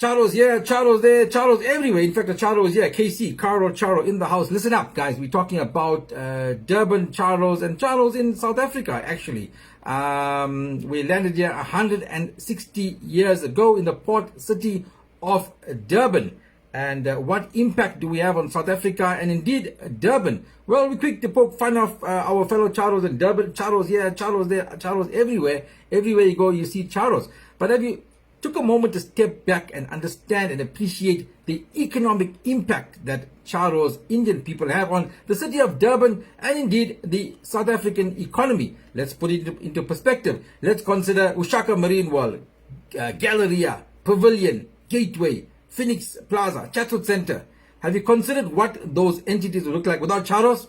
Charous here, Charous there, Charous everywhere. In fact, the Charous here, KC, Caro, Charo in the house. Listen up, guys. We're talking about Durban Charous and Charous in South Africa, actually. We landed here 160 years ago in the port city of Durban. And what impact do we have on South Africa and indeed Durban? Well, we're quick to poke fun of our fellow Charous in Durban. Charous here, Charous there, Charous everywhere. Everywhere you go, you see Charous. But have you took a moment to step back and understand and appreciate the economic impact that Charous Indian people have on the city of Durban and indeed the South African economy? Let's put it into perspective. Let's consider Ushaka Marine World, Galleria, Pavilion, Gateway, Phoenix Plaza, Chatsworth Center. Have you considered what those entities would look like without Charous?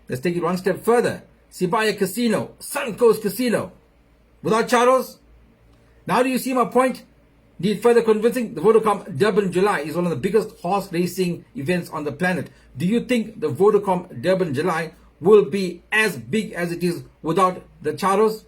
Let's take it one step further. Sibaya Casino, Suncoast Casino. Without Charous? Now do you see my point? Need further convincing? The Vodacom Durban July is one of the biggest horse racing events on the planet. Do you think the Vodacom Durban July will be as big as it is without the Charous?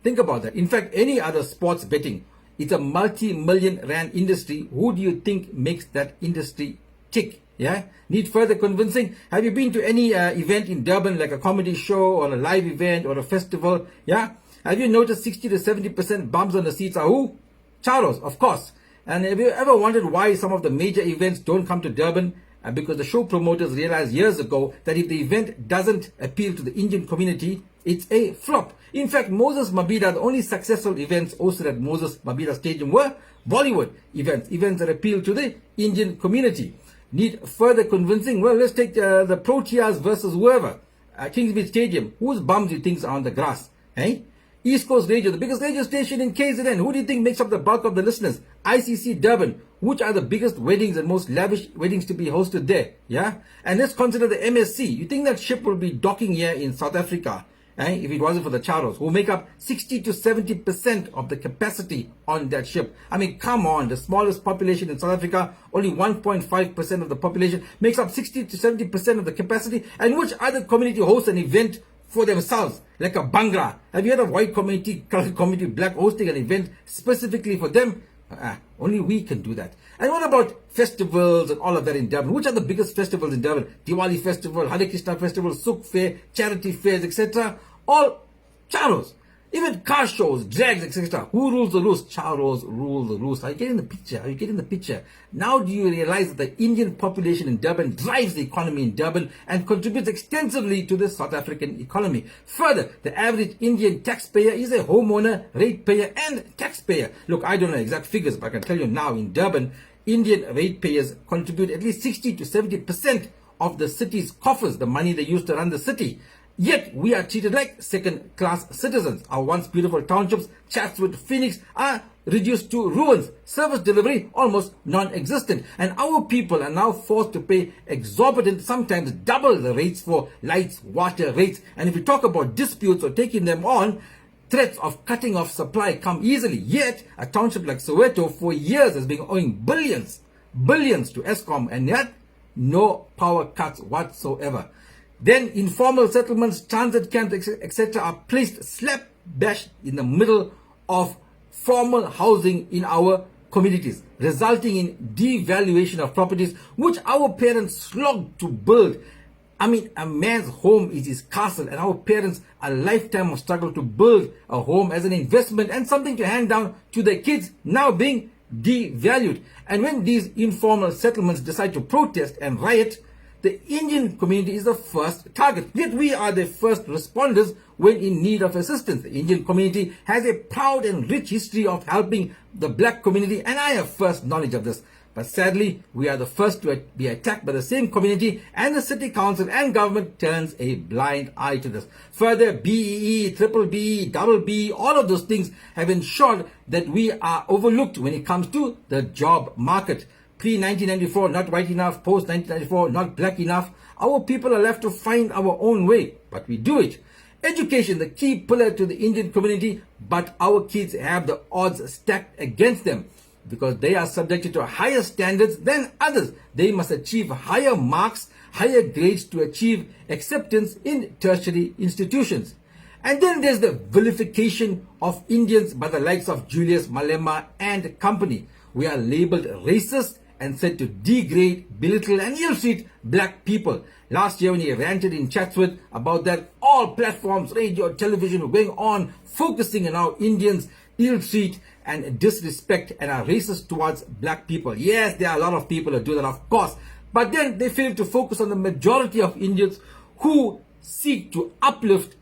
Think about that. In fact, any other sports betting, it's a multi-million rand industry. Who do you think makes that industry tick? Yeah? Need further convincing? Have you been to any event in Durban, like a comedy show or a live event or a festival? Yeah? Have you noticed 60 to 70% bums on the seats are who? Charous, of course. And have you ever wondered why some of the major events don't come to Durban? Because the show promoters realized years ago that if the event doesn't appeal to the Indian community, it's a flop. In fact, Moses Mabhida, the only successful events hosted at Moses Mabhida Stadium were Bollywood events that appeal to the Indian community. Need further convincing? Well, let's take the Proteas versus whoever. Kingsmead Stadium. Whose bums do you think are on the grass? Eh? East Coast Radio, the biggest radio station in KZN. Who do you think makes up the bulk of the listeners? ICC Durban. Which are the biggest weddings and most lavish weddings to be hosted there? Yeah? And let's consider the MSC. You think that ship will be docking here in South Africa, if it wasn't for the Charous, who make up 60 to 70% of the capacity on that ship? I mean, come on, the smallest population in South Africa, only 1.5% of the population, makes up 60 to 70% of the capacity. And which other community hosts an event for themselves, like a Bhangra? Have you heard of white community, colored community, black hosting an event specifically for them? Only we can do that. And what about festivals and all of that in Durban? Which are the biggest festivals in Durban? Diwali Festival, Hare Krishna Festival, Sukh Fair, charity fairs, etc. All Charous. Even car shows, drags, etc. Who rules the roost? Charous rule the roost. Are you getting the picture? Are you getting the picture? Now do you realize that the Indian population in Durban drives the economy in Durban and contributes extensively to the South African economy? Further, the average Indian taxpayer is a homeowner, ratepayer and taxpayer. Look, I don't know exact figures, but I can tell you now in Durban, Indian ratepayers contribute at least 60 to 70% of the city's coffers, the money they use to run the city. Yet we are treated like second-class citizens. Our once beautiful townships, Chatsworth, Phoenix, are reduced to ruins. Service delivery almost non-existent. And our people are now forced to pay exorbitant, sometimes double the rates for lights, water rates. And if we talk about disputes or taking them on, threats of cutting off supply come easily. Yet a township like Soweto for years has been owing billions to Eskom, and yet no power cuts whatsoever. Then informal settlements, transit camps, etc. are placed slap bash in the middle of formal housing in our communities, resulting in devaluation of properties which our parents slogged to build. I mean, a man's home is his castle, and our parents a lifetime of struggle to build a home as an investment and something to hand down to their kids, now being devalued. And when these informal settlements decide to protest and riot, the Indian community is the first target. Yet we are the first responders when in need of assistance. The Indian community has a proud and rich history of helping the black community, and I have first knowledge of this. But sadly, we are the first to be attacked by the same community, and the city council and government turns a blind eye to this. Further, BEE, triple B, double B, all of those things have ensured that we are overlooked when it comes to the job market. Pre-1994, not white enough. Post-1994, not black enough. Our people are left to find our own way, but we do it. Education, the key pillar to the Indian community, but our kids have the odds stacked against them because they are subjected to higher standards than others. They must achieve higher marks, higher grades to achieve acceptance in tertiary institutions. And then there's the vilification of Indians by the likes of Julius Malema and company. We are labeled racist and said to degrade, belittle and ill-treat black people. Last year when he ranted in Chatsworth about that, all platforms, radio, television were going on, focusing on how Indians ill-treat and disrespect and are racist towards black people. Yes, there are a lot of people that do that, of course. But then they fail to focus on the majority of Indians who seek to uplift,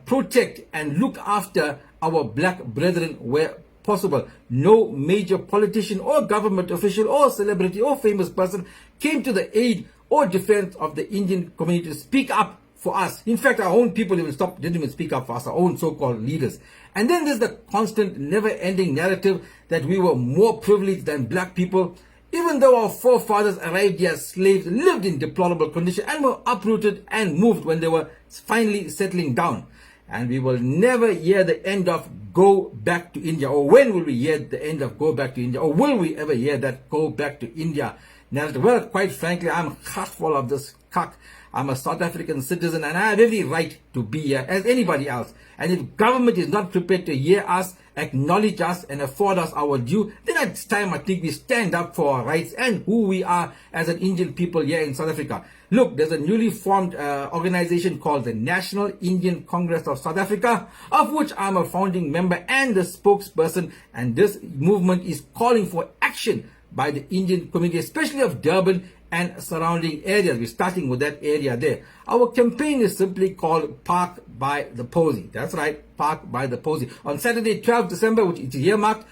protect and look after our black brethren where possible. No major politician or government official or celebrity or famous person came to the aid or defense of the Indian community to speak up for us. In fact, our own people didn't even speak up for us, our own so-called leaders. And then there's the constant, never-ending narrative that we were more privileged than black people, even though our forefathers arrived here as slaves, lived in deplorable conditions, and were uprooted and moved when they were finally settling down. And we will never hear the end of go back to India. Or when will we hear the end of go back to India? Or will we ever hear that go back to India narrative? Well, quite frankly, I'm full of this cuck. I'm a South African citizen and I have every right to be here as anybody else. And if government is not prepared to hear us, acknowledge us and afford us our due, then it's time I think we stand up for our rights and who we are as an Indian people here in South Africa. Look, there's a newly formed organization called the National Indian Congress of South Africa, of which I'm a founding member and the spokesperson, and this movement is calling for action by the Indian community, especially of Durban and surrounding areas. We're starting with that area there. Our campaign is simply called Park by the Posy. That's right, Park by the Posy. On Saturday, 12th December, which is earmarked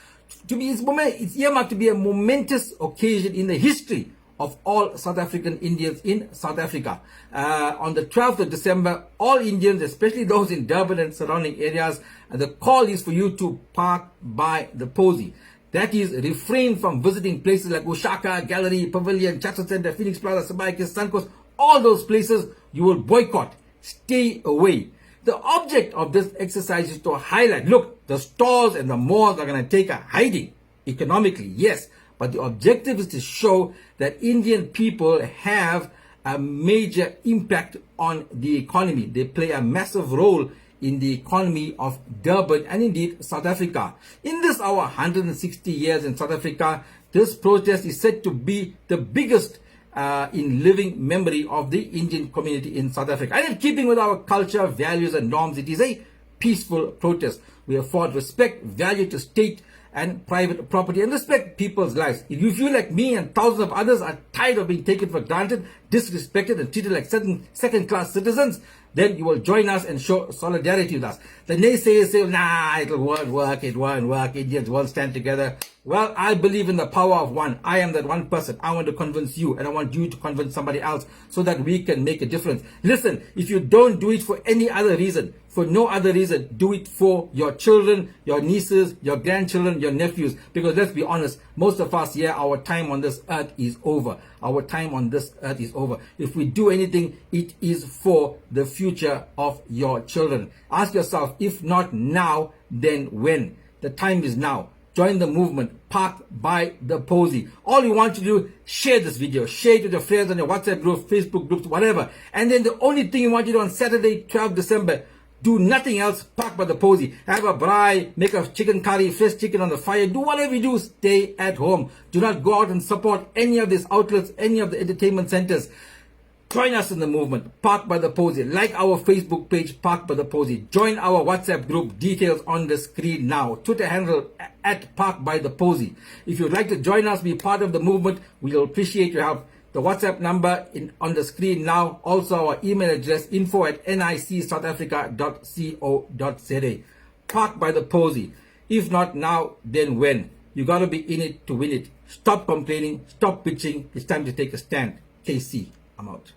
to be, it's earmarked to be a momentous occasion in the history of all South African Indians in South Africa. On the 12th of December, all Indians, especially those in Durban and surrounding areas, the call is for you to park by the Posy. That is, refrain from visiting places like Ushaka, Gallery, Pavilion, Chatsworth Center, Phoenix Plaza, Sabaikis, Suncoast. All those places you will boycott. Stay away. The object of this exercise is to highlight, look, the stores and the malls are going to take a hiding economically, yes, but the objective is to show that Indian people have a major impact on the economy. They play a massive role in the economy of Durban and indeed South Africa. In this our 160 years in South Africa, this protest is said to be the biggest in living memory of the Indian community in South Africa. And in keeping with our culture, values and norms, it is a peaceful protest. We afford respect, value to state and private property and respect people's lives. If you feel like me and thousands of others are tired of being taken for granted, disrespected and treated like second-class citizens, then you will join us and show solidarity with us. The naysayers say, nah, it won't work, Indians won't stand together. Well, I believe in the power of one. I am that one person. I want to convince you and I want you to convince somebody else so that we can make a difference. Listen, if you don't do it for any other reason, for no other reason, do it for your children, your nieces, your grandchildren, your nephews. Because let's be honest, most of us here, our time on this earth is over. Our time on this earth is over. If we do anything, it is for the future of your children. Ask yourself, if not now, then when? The time is now. Join the movement. Park by the Posy. All you want to do, share this video. Share it with your friends on your WhatsApp group, Facebook groups, whatever. And then the only thing you want to do on Saturday, 12 December, do nothing else, park by the Posy. Have a braai, make a chicken curry, fresh chicken on the fire. Do whatever you do, stay at home. Do not go out and support any of these outlets, any of the entertainment centers. Join us in the movement, Park by the Posy. Like our Facebook page, Park by the Posy. Join our WhatsApp group, details on the screen now. Twitter handle at Park by the Posy. If you'd like to join us, be part of the movement, we'll appreciate your help. The WhatsApp number on the screen now. Also our email address, info@nicsouthafrica.co.za. Park by the Posy. If not now, then when? You gotta be in it to win it. Stop complaining, stop bitching. It's time to take a stand. KC, I'm out.